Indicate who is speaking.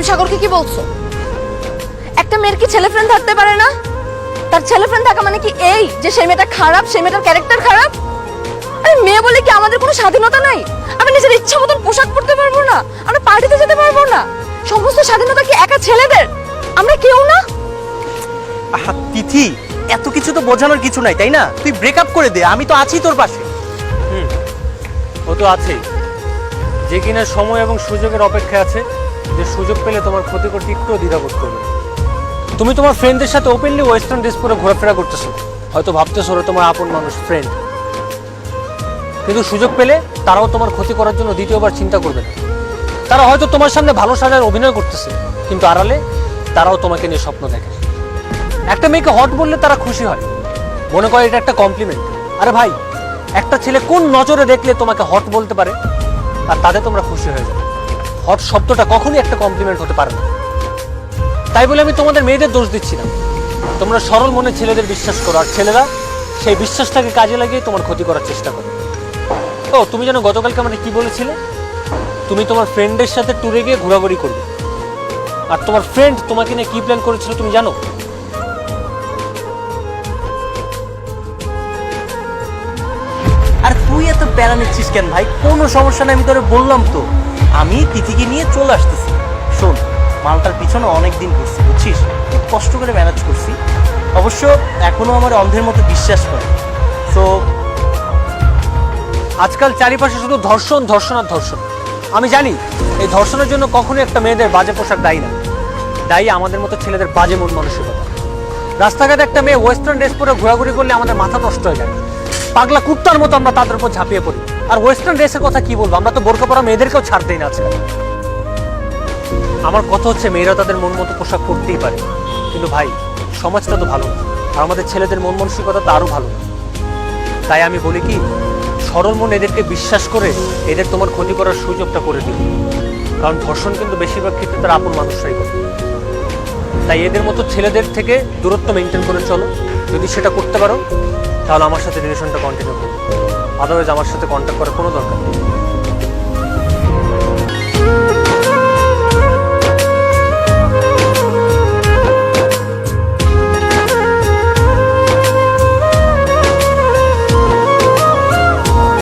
Speaker 1: সাগরকে কি বলছো? একটা মেয়ের কি ছেলে ফ্রেন্ড থাকতে পারে না? তার ছেলে ফ্রেন্ড থাকা মানে কি এই যে সেই মেয়েটা খারাপ, সেই মেয়েটার ক্যারেক্টার খারাপ? আরে মেয়ে বলে কি আমাদের কোনো স্বাধীনতা নাই? আমি নিজের ইচ্ছা মতন পোশাক পরতে পারবো না? আমরা পার্টিতে যেতে পারবো না? সমস্ত স্বাধীনতা কি একা ছেলেদের? আমরা কেউ না?
Speaker 2: আহা তিথি, এত কিছু তো বোঝানোর কিছু নাই, তাই না? তুই ব্রেকআপ করে দে, আমি তো আছি তোর পাশে।
Speaker 3: ও তো আছেই, যে কিনা সময় এবং সুযোগের অপেক্ষায় আছে, যে সুযোগ পেলে তোমার ক্ষতি করতে একটুও দ্বিধাবোধ করবে না। তুমি তোমার ফ্রেন্ডদের সাথে ওপেনলি ওয়েস্টার্ন ড্রেস পরে ঘোরাফেরা করতেছো, হয়তো ভাবতেছো ওরা তোমার আপন মানুষ, ফ্রেন্ড, কিন্তু সুযোগ পেলে তারাও তোমার ক্ষতি করার জন্য দ্বিতীয়বার চিন্তা করবে না। তারা হয়তো তোমার সামনে ভালো সাজার অভিনয় করতেছে, কিন্তু আড়ালে তারাও তোমাকে নিয়ে স্বপ্ন দেখে। একটা মেয়েকে হট বললে তারা খুশি হয়, মনে করে এটা একটা কমপ্লিমেন্ট। আরে ভাই, একটা ছেলে কোন নজরে দেখলে তোমাকে হট বলতে পারে, আর তাতে তোমরা খুশি হয়ে যাবে। হট শব্দটা কখনোই একটা কমপ্লিমেন্ট হতে পারে না। তাই বলে আমি তোমাদের মেয়েদের দোষ দিচ্ছি না, তোমরা সরল মনে ছেলেদের বিশ্বাস করো, আর ছেলেরা সেই বিশ্বাসটাকে কাজে লাগিয়ে তোমার ক্ষতি করার চেষ্টা করো। ও তুমি জানো গতকালকে আমাকে কি বলেছিলে? তুমি তোমার ফ্রেন্ডের সাথে ট্যুরে গিয়ে ঘোরাঘুরি করবে, আর তোমার ফ্রেন্ড তোমাকে নিয়ে কি প্ল্যান করেছিল তুমি জানো?
Speaker 2: আর তুই এত প্যারা নিচ্ছিস কেন ভাই? কোনো সমস্যা নেই, আমি তোরে বললাম তো আমি তিথিকে নিয়ে চলে আসতেছি। শোন, মালটার পিছনে অনেক দিন ঘুরছি, বুঝছিস? খুব কষ্ট করে ম্যানেজ করছি। অবশ্য এখনো আমার অন্ধের মতো বিশ্বাস করে। তো
Speaker 3: আজকাল চারিপাশে শুধু ধর্ষণ, ধর্ষণ আর ধর্ষণ। আমি জানি এই ধর্ষণের জন্য কখনোই একটা মেয়েদের বাজে পোশাক দায়ী না, দায়ী আমাদের মতো ছেলেদের বাজে মন মানসিকতা। রাস্তাঘাটে একটা মেয়ে ওয়েস্টার্ন ড্রেস পরে ঘোরাঘুরি করলে আমাদের মাথা নষ্ট হয়ে যায়, পাগলা কুত্তার মতো আমরা তাদের উপর ঝাঁপিয়ে পড়ি। আর ওয়েস্টার্ন ড্রেসের কথা কি বলবো, আমরা তো বোরকা পরা মেয়েদেরকেও ছাড় দিই না আজকাল। আমার কথা হচ্ছে মেয়েরা তাদের মন মতো পোশাক পরতেই পারে, কিন্তু ভাই সমাজটা তো ভালো না, আর আমাদের ছেলেদের মন মানসিকতা তো আরও ভালো না। তাই আমি বলি কি, সরল মন এদেরকে বিশ্বাস করে এদের তোমার ক্ষতি করার সুযোগটা করে দিও, কারণ ধর্ষণ কিন্তু বেশিরভাগ ক্ষেত্রে তার আপন মানুষরাই করে। তাই এদের মতো ছেলেদের থেকে দূরত্ব মেনটেন করে চলো। যদি সেটা করতে পারো তাহলে আমার সাথে রিলেশনটা কন্টিনিউ করো, আদারওয়াইজ আমার সাথে কন্ট্যাক্ট করার কোনো দরকার নেই।